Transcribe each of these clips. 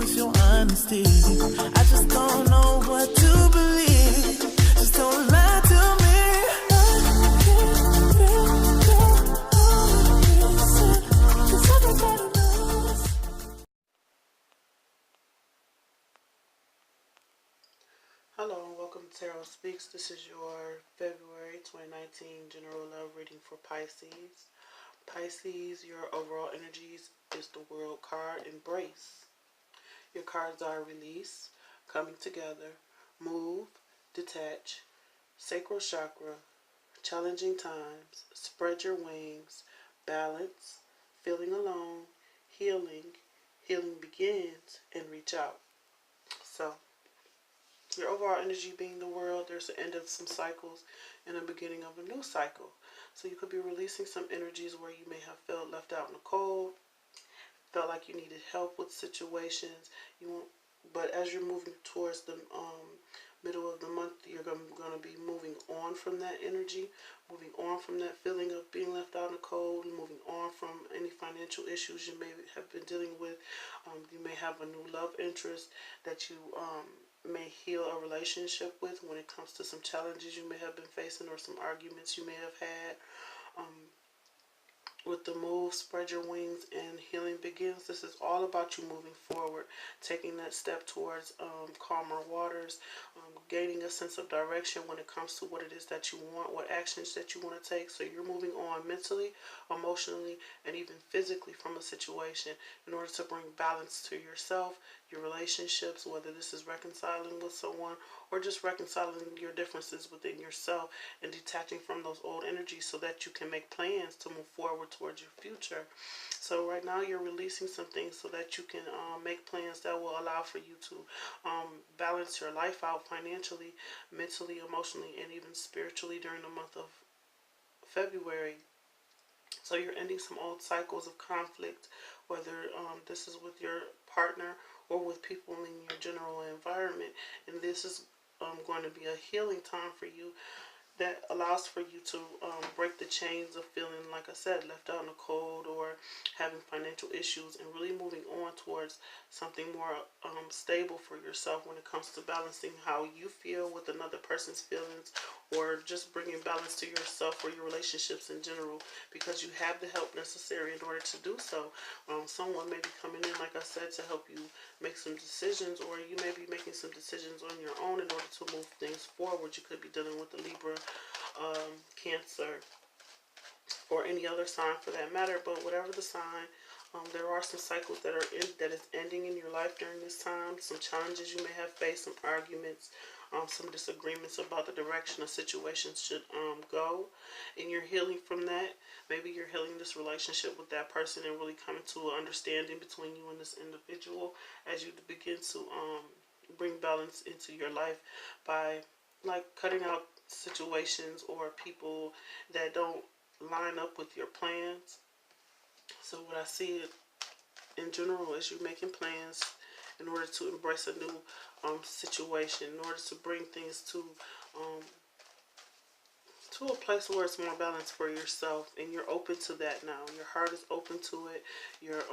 with your honesty. I just don't know what to believe. Just don't lie to me. I can't feel no reason, 'cause everybody knows. Hello and welcome to Tarot Speaks. This is your February 2019 general love reading for Pisces. Pisces, your overall energies is the World card, Embrace. Your cards are release, coming together, move, detach, sacral chakra, challenging times, spread your wings, balance, feeling alone, healing begins, and reach out. So, your overall energy being the world, there's the end of some cycles and the beginning of a new cycle. So you could be releasing some energies where you may have felt left out in the cold, felt like you needed help with situations. But as you're moving towards the middle of the month, you're going to be moving on from that energy, moving on from that feeling of being left out in the cold, moving on from any financial issues you may have been dealing with. You may have a new love interest that you may heal a relationship with when it comes to some challenges you may have been facing or some arguments you may have had. With the move, spread your wings, and healing begins. This is all about you moving forward, taking that step towards calmer waters, gaining a sense of direction when it comes to what it is that you want, what actions that you want to take. So you're moving on mentally, emotionally, and even physically from a situation in order to bring balance to yourself, your relationships, whether this is reconciling with someone or just reconciling your differences within yourself and detaching from those old energies so that you can make plans to move forward towards your future. So right now you're releasing some things so that you can make plans that will allow for you to balance your life out financially, mentally, emotionally, and even spiritually during the month of February. So you're ending some old cycles of conflict, whether this is with your partner or with people in your general environment. And this is going to be a healing time for you that allows for you to break the chains of feeling, like I said, left out in the cold or having financial issues, and really moving on towards something more stable for yourself when it comes to balancing how you feel with another person's feelings, or just bringing balance to yourself or your relationships in general, because you have the help necessary in order to do so. Someone may be coming in, like I said, to help you make some decisions, or you may be making some decisions on your own in order to move things forward. You could be dealing with the Libra, Cancer, or any other sign for that matter. But whatever the sign, there are some cycles that is ending in your life during this time. Some challenges you may have faced, some arguments, some disagreements about the direction a situation should go, and you're healing from that. Maybe you're healing this relationship with that person and really coming to an understanding between you and this individual as you begin to bring balance into your life by cutting out situations or people that don't line up with your plans. So what I see in general is you making plans in order to embrace a new situation, in order to bring things to a place where it's more balanced for yourself, and you're open to that now. Your heart is open to it. You're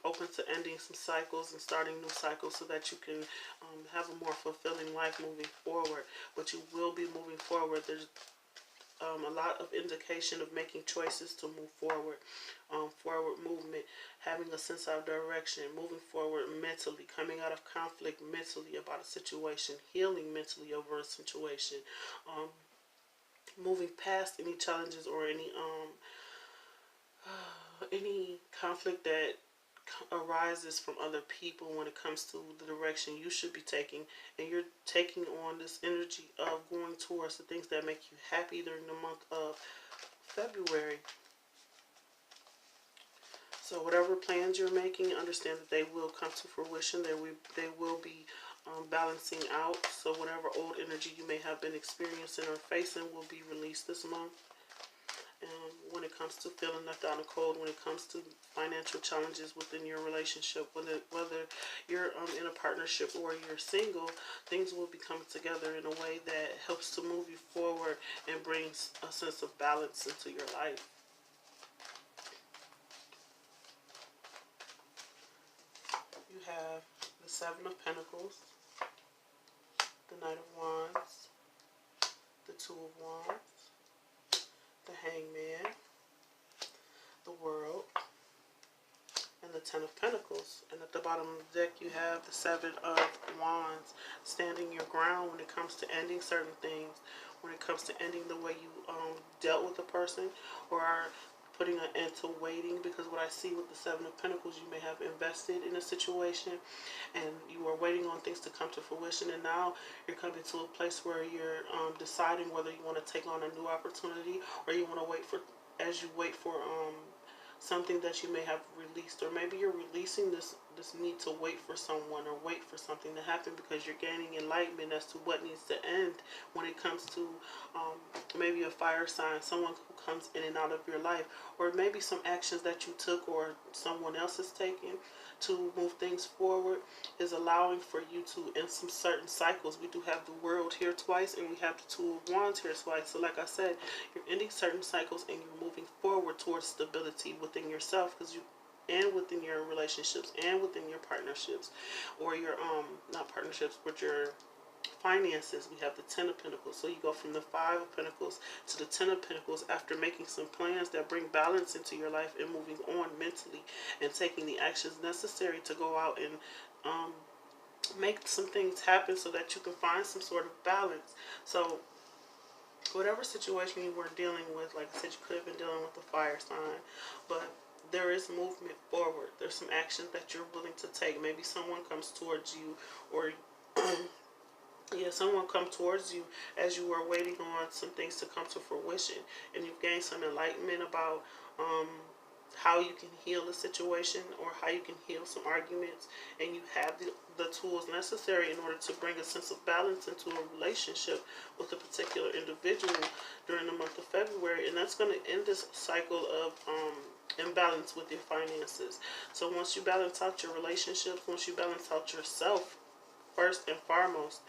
open to ending some cycles and starting new cycles so that you can have a more fulfilling life moving forward. But you will be moving forward. There's a lot of indication of making choices to move forward, forward movement, having a sense of direction, moving forward mentally, coming out of conflict mentally about a situation, healing mentally over a situation, moving past any challenges or any conflict that arises from other people when it comes to the direction you should be taking, and you're taking on this energy of going towards the things that make you happy during the month of February. So whatever plans you're making, understand that they will come to fruition. They will be balancing out. So whatever old energy you may have been experiencing or facing will be released this month. And when it comes to feeling left out in the cold, when it comes to financial challenges within your relationship, whether you're in a partnership or you're single, things will be coming together in a way that helps to move you forward and brings a sense of balance into your life. You have the the Seven of Pentacles, the Knight of Wands, the Two of Wands, the Hangman, the World, and the Ten of Pentacles. And at the bottom of the deck, you have the Seven of Wands, standing your ground when it comes to ending certain things, when it comes to ending the way you dealt with a person, or putting an end to waiting. Because what I see with the Seven of Pentacles, you may have invested in a situation and you are waiting on things to come to fruition, and now you're coming to a place where you're deciding whether you want to take on a new opportunity, or you want to wait for, as you wait for something that you may have released, or maybe you're releasing this need to wait for someone or wait for something to happen, because you're gaining enlightenment as to what needs to end when it comes to maybe a fire sign, someone who comes in and out of your life, or maybe some actions that you took or someone else has taken to move things forward is allowing for you to end some certain cycles. We do have the World here twice, and we have the Two of Wands here twice. So like I said, you're ending certain cycles and you're moving forward towards stability within yourself, because you, and within your relationships, and within your partnerships, or your not partnerships, but your finances. We have the Ten of Pentacles. So you go from the Five of Pentacles to the Ten of Pentacles after making some plans that bring balance into your life, and moving on mentally and taking the actions necessary to go out and make some things happen so that you can find some sort of balance. So whatever situation you were dealing with, like I said, you could have been dealing with a fire sign, but there is movement forward. There's some action that you're willing to take. Maybe someone comes towards you, or yeah, someone come towards you as you were waiting on some things to come to fruition, and you've gained some enlightenment about how you can heal a situation, or how you can heal some arguments, and you have the tools necessary in order to bring a sense of balance into a relationship with a particular individual during the month of February. And that's going to end this cycle of imbalance with your finances. So once you balance out your relationships, once you balance out yourself, first and foremost,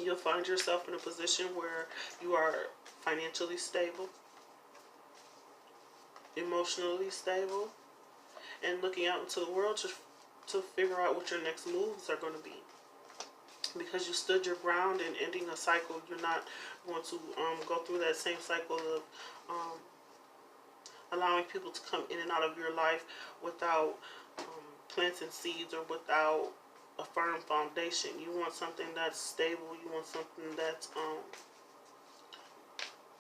you'll find yourself in a position where you are financially stable, emotionally stable, and looking out into the world to figure out what your next moves are going to be. Because you stood your ground in ending a cycle, you're not going to go through that same cycle of allowing people to come in and out of your life without planting seeds, or without a firm foundation. You want something that's stable. You want something that's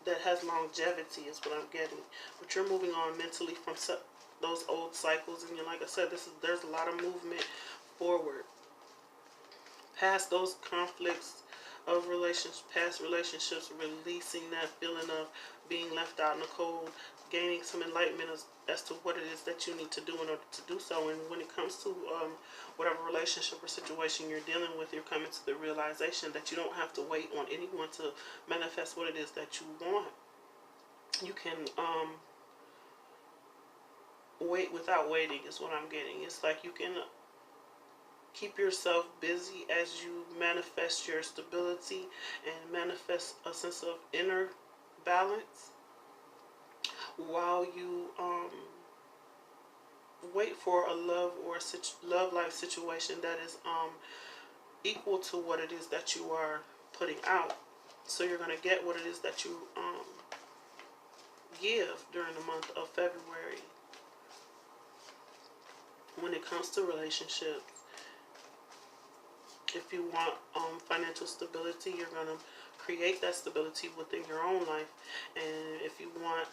that has longevity, is what I'm getting. But you're moving on mentally from those old cycles, and like I said, there's a lot of movement forward past those conflicts of past relationships, releasing that feeling of being left out in the cold, gaining some enlightenment as to what it is that you need to do in order to do so. And when it comes to whatever relationship or situation you're dealing with, you're coming to the realization that you don't have to wait on anyone to manifest what it is that you want. You can wait without waiting, is what I'm getting. It's like you can keep yourself busy as you manifest your stability and manifest a sense of inner balance, while you wait for a love or a love-life situation that is equal to what it is that you are putting out. So you're going to get what it is that you give during the month of February. When it comes to relationships, if you want financial stability, you're going to create that stability within your own life. And if you want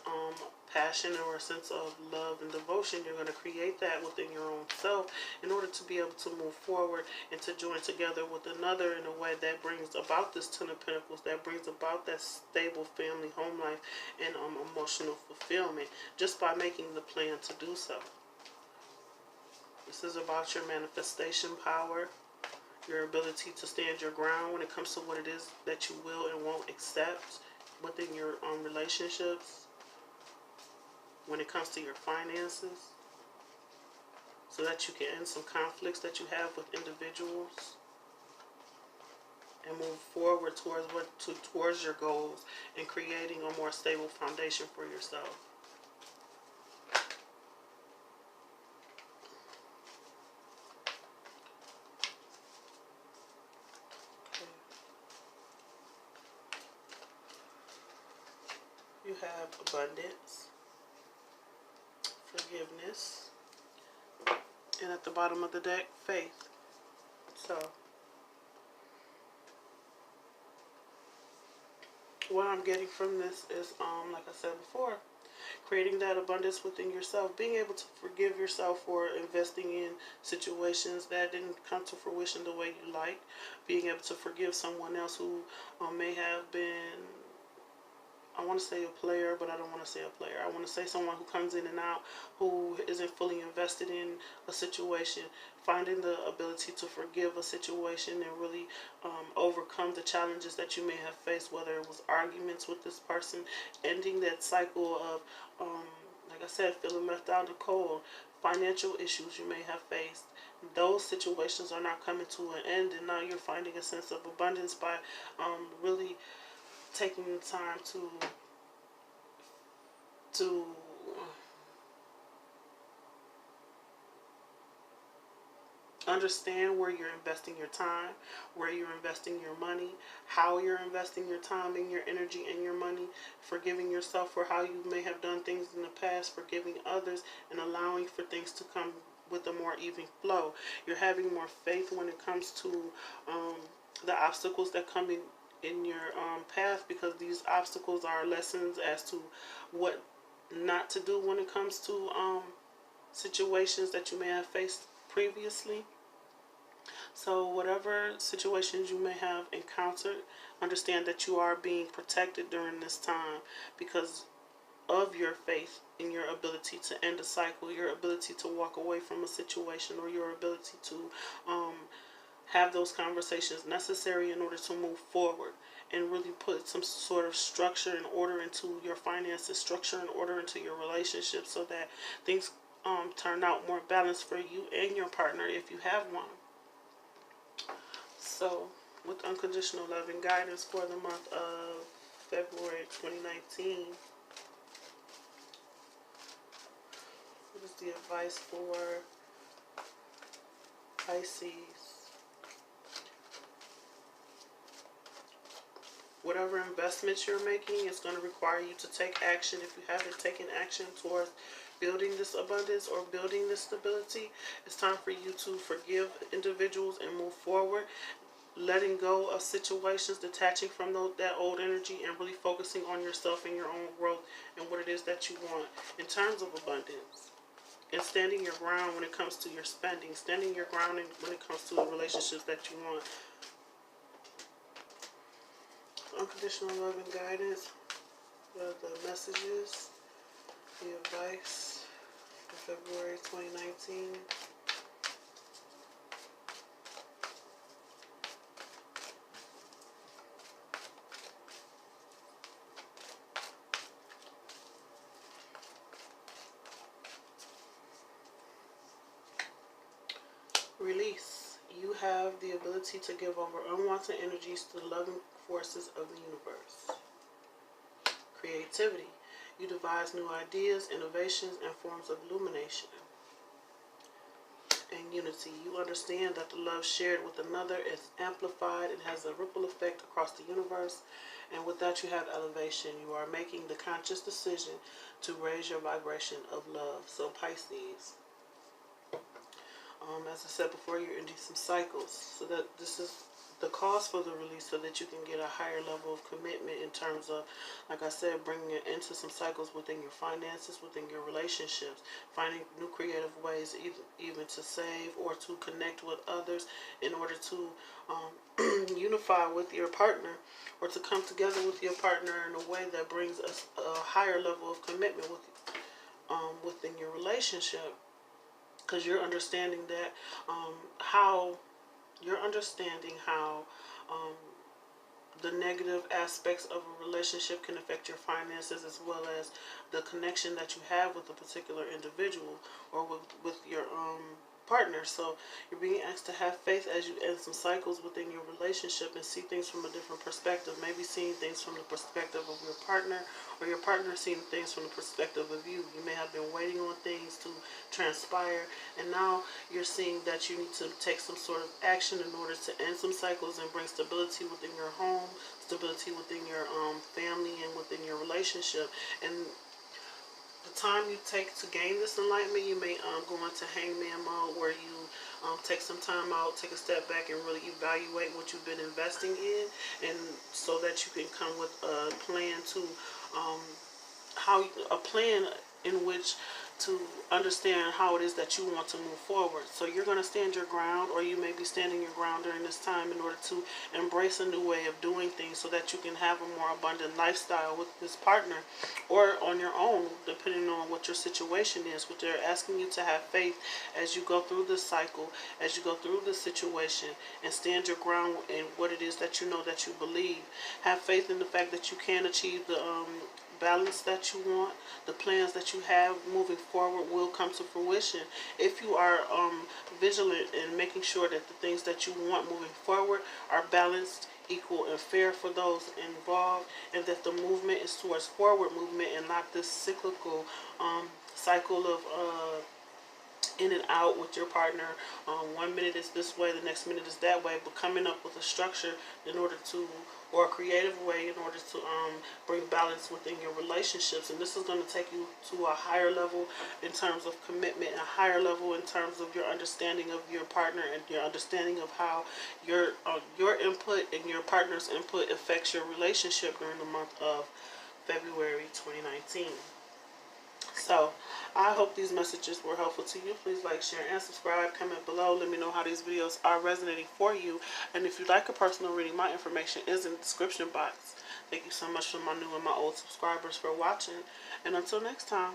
passion or a sense of love and devotion, you're going to create that within your own self in order to be able to move forward and to join together with another in a way that brings about this Ten of Pentacles, that brings about that stable family home life and emotional fulfillment, just by making the plan to do so. This is about your manifestation power, your ability to stand your ground when it comes to what it is that you will and won't accept within your relationships, when it comes to your finances, so that you can end some conflicts that you have with individuals and move forward towards your goals and creating a more stable foundation for yourself. have abundance, forgiveness, and at the bottom of the deck, faith. So, what I'm getting from this is, like I said before, creating that abundance within yourself, being able to forgive yourself for investing in situations that didn't come to fruition the way you like, being able to forgive someone else who may have been, I want to say a player, but I don't want to say a player. I want to say someone who comes in and out, who isn't fully invested in a situation. Finding the ability to forgive a situation and really overcome the challenges that you may have faced, whether it was arguments with this person, ending that cycle of, like I said, feeling left out in the cold, financial issues you may have faced. Those situations are now coming to an end, and now you're finding a sense of abundance by really taking the time to understand where you're investing your time, where you're investing your money, how you're investing your time and your energy and your money, forgiving yourself for how you may have done things in the past, forgiving others, and allowing for things to come with a more even flow. You're having more faith when it comes to the obstacles that come in your path, because these obstacles are lessons as to what not to do when it comes to situations that you may have faced previously. So whatever situations you may have encountered, understand that you are being protected during this time because of your faith in your ability to end a cycle, your ability to walk away from a situation, or your ability to have those conversations necessary in order to move forward and really put some sort of structure and order into your finances, structure and order into your relationship, so that things turn out more balanced for you and your partner if you have one. So, with unconditional love and guidance for the month of February 2019, what is the advice for Pisces? Whatever investments you're making is going to require you to take action. If you haven't taken action towards building this abundance or building this stability, it's time for you to forgive individuals and move forward, letting go of situations, detaching from that old energy, and really focusing on yourself and your own growth and what it is that you want in terms of abundance. And standing your ground when it comes to your spending, standing your ground when it comes to the relationships that you want. Unconditional love and guidance, the messages, the advice for February 2019. Release. You have the ability to give over unwanted energies to the loving forces of the universe. Creativity. You devise new ideas, innovations, and forms of illumination. And unity. You understand that the love shared with another is amplified and has a ripple effect across the universe. And with that, you have elevation. You are making the conscious decision to raise your vibration of love. So Pisces, as I said before, you're ending some cycles. So that this is the cause for the release, so that you can get a higher level of commitment in terms of, like I said, bringing it into some cycles within your finances, within your relationships, finding new creative ways even to save or to connect with others in order to unify with your partner, or to come together with your partner in a way that brings us a higher level of commitment within your relationship. Because you're understanding that how the negative aspects of a relationship can affect your finances, as well as the connection that you have with a particular individual or with your partner. So you're being asked to have faith as you end some cycles within your relationship and see things from a different perspective. Maybe seeing things from the perspective of your partner, or your partner seeing things from the perspective of you. You may have been waiting on things to transpire, and now you're seeing that you need to take some sort of action in order to end some cycles and bring stability within your home, stability within your family and within your relationship. And the time you take to gain this enlightenment, you may go into hangman mode, where you take some time out, take a step back, and really evaluate what you've been investing in, and so that you can come with a plan to a plan in which to understand how it is that you want to move forward. So you're going to stand your ground, or you may be standing your ground during this time in order to embrace a new way of doing things, so that you can have a more abundant lifestyle with this partner, or on your own, depending on what your situation is. But they're asking you to have faith as you go through this cycle, as you go through this situation, and stand your ground in what it is that you know that you believe. Have faith in the fact that you can achieve the balance that you want. The plans that you have moving forward will come to fruition if you are vigilant in making sure that the things that you want moving forward are balanced, equal, and fair for those involved, and that the movement is towards forward movement and not this cyclical cycle of in and out with your partner. 1 minute is this way, the next minute is that way, but coming up with a structure in order to, or a creative way in order to bring balance within your relationships. And this is going to take you to a higher level in terms of commitment, a higher level in terms of your understanding of your partner, and your understanding of how your input and your partner's input affects your relationship during the month of February 2019. So, I hope these messages were helpful to you. Please like, share, and subscribe. Comment below. Let me know how these videos are resonating for you. And if you'd like a personal reading, my information is in the description box. Thank you so much for my new and my old subscribers for watching. And until next time.